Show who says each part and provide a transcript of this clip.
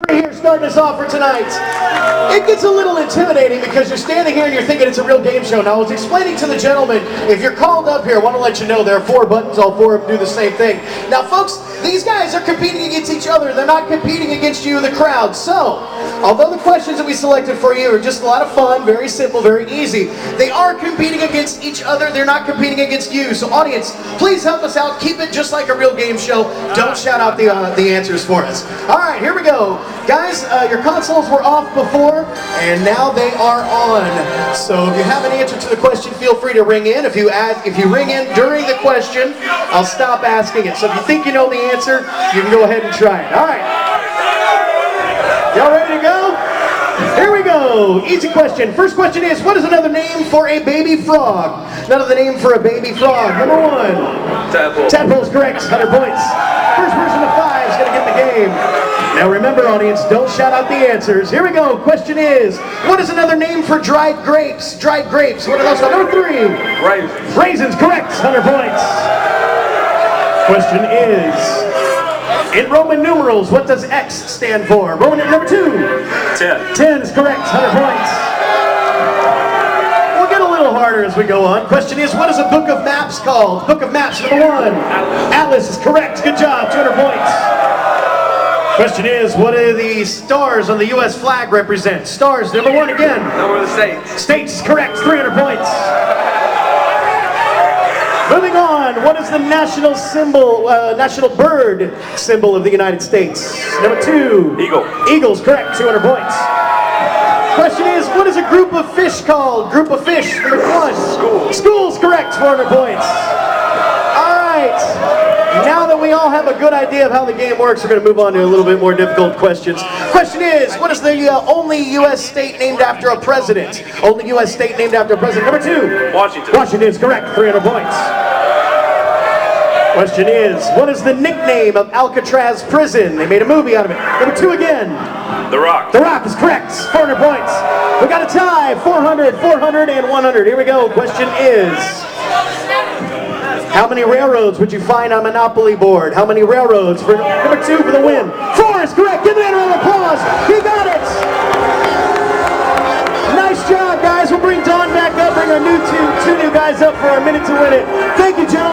Speaker 1: Here starting us off for tonight. It gets a little intimidating because you're standing here and you're thinking it's a real game show. Now, I was explaining to the gentleman, if you're called up here, I want to let you know there are 4 buttons, all 4 of them do the same thing. Now, folks, these guys are competing against each other. They're not competing against you, the crowd. So, although the questions that we selected for you are just a lot of fun, very simple, very easy, they are competing against each other. They're not competing against you. So, audience, please help us out. Keep it just like a real game show. Don't shout out the answers for us. All right, here we go. Guys, your consoles were off before, and now they are on. So if you have an answer to the question, feel free to ring in. If you ring in during the question, I'll stop asking it. So if you think you know the answer, you can go ahead and try it. All right. Y'all ready to go? Here we go. Easy question. First question is, what is another name for a baby frog? Another name for a baby frog. Number 1.
Speaker 2: Tadpole.
Speaker 1: Tadpole is correct. 100 points. First person to 5 is going to get the game. Now remember, audience, don't shout out the answers. Here we go. Question is, what is another name for dried grapes? Dried grapes. What are those? Number 3.
Speaker 2: Raisins.
Speaker 1: Raisins, correct. 100 points. Question is, in Roman numerals, what does X stand for? Roman number 2.
Speaker 2: 10.
Speaker 1: 10 is correct. 100 points. We'll get a little harder as we go on. Question is, what is a book of maps called? Book of maps, number 1. Atlas is correct. Good job. 200 points. Question is, what do the stars on the U.S. flag represent? Stars, number 1 again.
Speaker 2: Number of the states.
Speaker 1: States is correct, 300 points. Moving on, what is the national symbol, national bird symbol of the United States? Number 2.
Speaker 2: Eagle.
Speaker 1: Eagle's correct, 200 points. Question is, what is a group of fish called? Group of fish, number 1.
Speaker 2: School.
Speaker 1: School's correct, 400 points. All right. Now that we all have a good idea of how the game works, we're going to move on to a little bit more difficult questions. Question is, what is the only U.S. state named after a president? Only U.S. state named after a president. Number 2.
Speaker 2: Washington.
Speaker 1: Washington is correct, 300 points. Question is, what is the nickname of Alcatraz prison? They made a movie out of it. Number 2 again.
Speaker 2: The Rock.
Speaker 1: The Rock is correct, 400 points. We got a tie, 400, 400, and 100. Here we go. Question is, how many railroads would you find on Monopoly board? How many railroads? For number 2 for the win. 4 is correct. Give the man a round of applause. He got it. Nice job, guys. We'll bring Don back up. Bring our two new guys up for our minute to win it. Thank you, gentlemen.